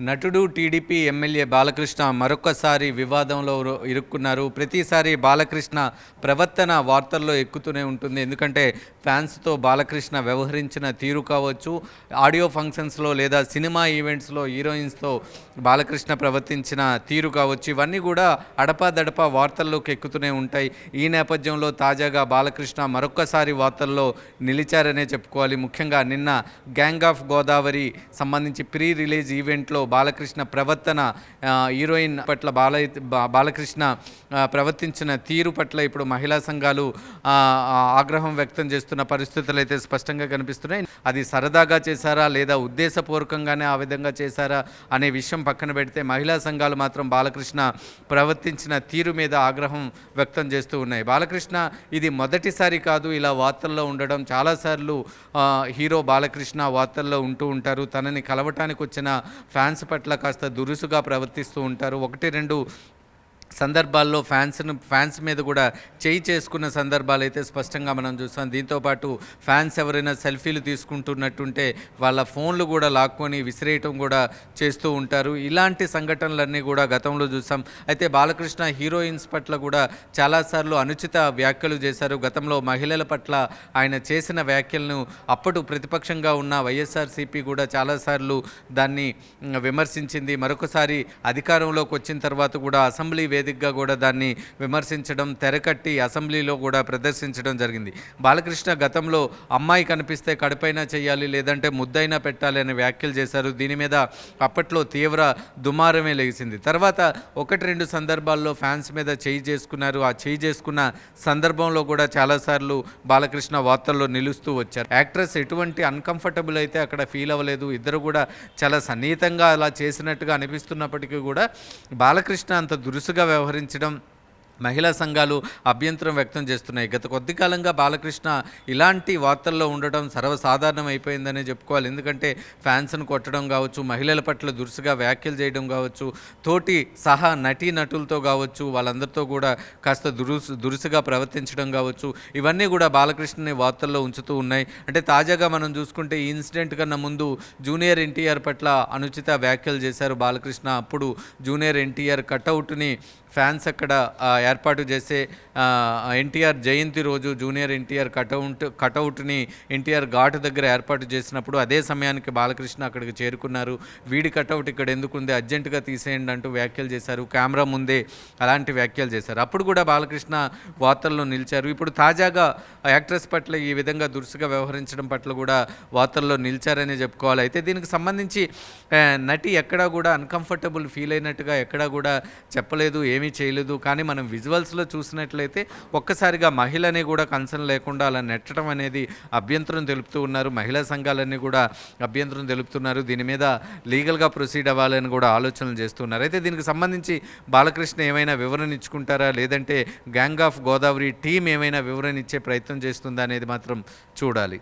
నటుడు TDP MLA Balakrishna మరొకసారి వివాదంలో ఇరుక్కున్నారు. ప్రతిసారి బాలకృష్ణ ప్రవర్తన వార్తల్లో ఎక్కుతూనే ఉంటుంది. ఎందుకంటే ఫ్యాన్స్తో బాలకృష్ణ వ్యవహరించిన తీరు కావచ్చు, ఆడియో ఫంక్షన్స్లో లేదా సినిమా ఈవెంట్స్లో హీరోయిన్స్తో బాలకృష్ణ ప్రవర్తించిన తీరు కావచ్చు, ఇవన్నీ కూడా అడపాదడపా వార్తల్లోకి ఎక్కుతూనే ఉంటాయి. ఈ నేపథ్యంలో తాజాగా బాలకృష్ణ మరొక్కసారి వార్తల్లో నిలిచారనే చెప్పుకోవాలి. ముఖ్యంగా నిన్న గ్యాంగ్ ఆఫ్ గోదావరి సంబంధించి ప్రీ రిలీజ్ ఈవెంట్లో బాలకృష్ణ ప్రవర్తన, హీరోయిన్ పట్ల బాలకృష్ణ ప్రవర్తించిన తీరు పట్ల ఇప్పుడు మహిళా సంఘాలు ఆగ్రహం వ్యక్తం చేస్తున్న పరిస్థితులు అయితే స్పష్టంగా కనిపిస్తున్నాయి. అది సరదాగా చేశారా లేదా ఉద్దేశపూర్వకంగానే ఆ విధంగా చేశారా అనే విషయం పక్కన పెడితే మహిళా సంఘాలు మాత్రం బాలకృష్ణ ప్రవర్తించిన తీరు మీద ఆగ్రహం వ్యక్తం చేస్తూ ఉన్నాయి. బాలకృష్ణ ఇది మొదటిసారి కాదు ఇలా వార్తల్లో ఉండడం. చాలాసార్లు హీరో బాలకృష్ణ వార్తల్లో ఉంటూ ఉంటారు. తనని కలవటానికి వచ్చిన ఫ్యాన్స్ పట్ల కాస్త దురుసుగా ప్రవర్తిస్తూ ఉంటారు. 1-2 సందర్భాల్లో ఫ్యాన్స్ మీద కూడా చేయి చేసుకున్న సందర్భాలు అయితే స్పష్టంగా మనం చూస్తాం. దీంతోపాటు ఫ్యాన్స్ ఎవరైనా సెల్ఫీలు తీసుకుంటున్నట్టుంటే వాళ్ళ ఫోన్లు కూడా లాక్కొని విసిరేయటం కూడా చేస్తూ ఉంటారు. ఇలాంటి సంఘటనలన్నీ కూడా గతంలో చూసాం. అయితే బాలకృష్ణ హీరోయిన్స్ పట్ల కూడా చాలాసార్లు అనుచిత వ్యాఖ్యలు చేశారు. గతంలో మహిళల పట్ల ఆయన చేసిన వ్యాఖ్యలను అప్పుడు ప్రతిపక్షంగా ఉన్న వైఎస్ఆర్సీపీ కూడా చాలాసార్లు దాన్ని విమర్శించింది. మరొకసారి అధికారంలోకి వచ్చిన తర్వాత కూడా అసెంబ్లీ వేదికగా కూడా దాన్ని విమర్శించడం, తెరకట్టి అసెంబ్లీలో కూడా ప్రదర్శించడం జరిగింది. బాలకృష్ణ గతంలో అమ్మాయి కనిపిస్తే కడుపైనా చేయాలి లేదంటే ముద్దైనా పెట్టాలి అనే వ్యాఖ్యలు చేశారు. దీని మీద అప్పట్లో తీవ్ర దుమారమే లేచింది. తర్వాత 1-2 సందర్భాల్లో ఫ్యాన్స్ మీద చేయి చేసుకున్నారు. ఆ చేయి చేసుకున్న సందర్భంలో కూడా చాలాసార్లు బాలకృష్ణ వార్తల్లో నిలుస్తూ వచ్చారు. యాక్ట్రెస్ ఎటువంటి అన్కంఫర్టబుల్ అయితే అక్కడ ఫీల్ అవ్వలేదు. ఇద్దరు కూడా చాలా సన్నిహితంగా అలా చేసినట్టుగా అనిపిస్తున్నప్పటికీ కూడా బాలకృష్ణ అంత దురుసుగా వ్యవహరించడం మహిళా సంఘాలు అభ్యంతరం వ్యక్తం చేస్తున్నాయి. గత కొద్ది కాలంగా బాలకృష్ణ ఇలాంటి వార్తల్లో ఉండడం సర్వసాధారణం అయిపోయిందనే చెప్పుకోవాలి. ఎందుకంటే ఫ్యాన్స్ను కొట్టడం కావచ్చు, మహిళల పట్ల దురుసుగా వ్యాఖ్యలు చేయడం కావచ్చు, తోటి సహా నటులతో కావచ్చు, వాళ్ళందరితో కూడా కాస్త దురుసుగా ప్రవర్తించడం కావచ్చు, ఇవన్నీ కూడా బాలకృష్ణని వార్తల్లో ఉంచుతూ ఉన్నాయి. అంటే తాజాగా మనం చూసుకుంటే ఈ ఇన్సిడెంట్ కన్నా ముందు జూనియర్ ఎన్టీఆర్ పట్ల అనుచిత వ్యాఖ్యలు చేశారు బాలకృష్ణ. అప్పుడు జూనియర్ ఎన్టీఆర్ కటౌట్ని ఫ్యాన్స్ అక్కడ ఏర్పాటు చేసే ఎన్టీఆర్ జయంతి రోజు జూనియర్ ఎన్టీఆర్ కటౌట్ని ఎన్టీఆర్ ఘాటు దగ్గర ఏర్పాటు చేసినప్పుడు అదే సమయానికి బాలకృష్ణ అక్కడికి చేరుకున్నారు. వీడి కటౌట్ ఇక్కడ ఎందుకుంది, అర్జెంటుగా తీసేయండి అంటూ వ్యాఖ్యలు చేశారు. కెమెరా ముందే అలాంటి వ్యాఖ్యలు చేశారు. అప్పుడు కూడా బాలకృష్ణ వార్తల్లో నిలిచారు. ఇప్పుడు తాజాగా యాక్ట్రెస్ పట్ల ఈ విధంగా దురుసుగా వ్యవహరించడం పట్ల కూడా వార్తల్లో నిలిచారనే చెప్పుకోవాలి. అయితే దీనికి సంబంధించి నటి ఎక్కడా కూడా అన్కంఫర్టబుల్ ఫీల్ అయినట్టుగా ఎక్కడా కూడా చెప్పలేదు, ఏమీ చేయలేదు. కానీ మనం విజువల్స్లో చూసినట్లయితే ఒక్కసారిగా మహిళని కూడా కన్సర్న్ లేకుండా అలా నెట్టడం అనేది అభ్యంతరం తెలుపుతూ ఉన్నారు. మహిళా సంఘాలన్నీ కూడా అభ్యంతరం తెలుపుతున్నారు. దీని మీద లీగల్గా ప్రొసీడ్ అవ్వాలని కూడా ఆలోచనలు చేస్తున్నారు. అయితే దీనికి సంబంధించి బాలకృష్ణ ఏమైనా వివరణ ఇచ్చుకుంటారా లేదంటే గ్యాంగ్ ఆఫ్ గోదావరి టీం ఏమైనా వివరణ ఇచ్చే ప్రయత్నం చేస్తుందా అనేది మాత్రం చూడాలి.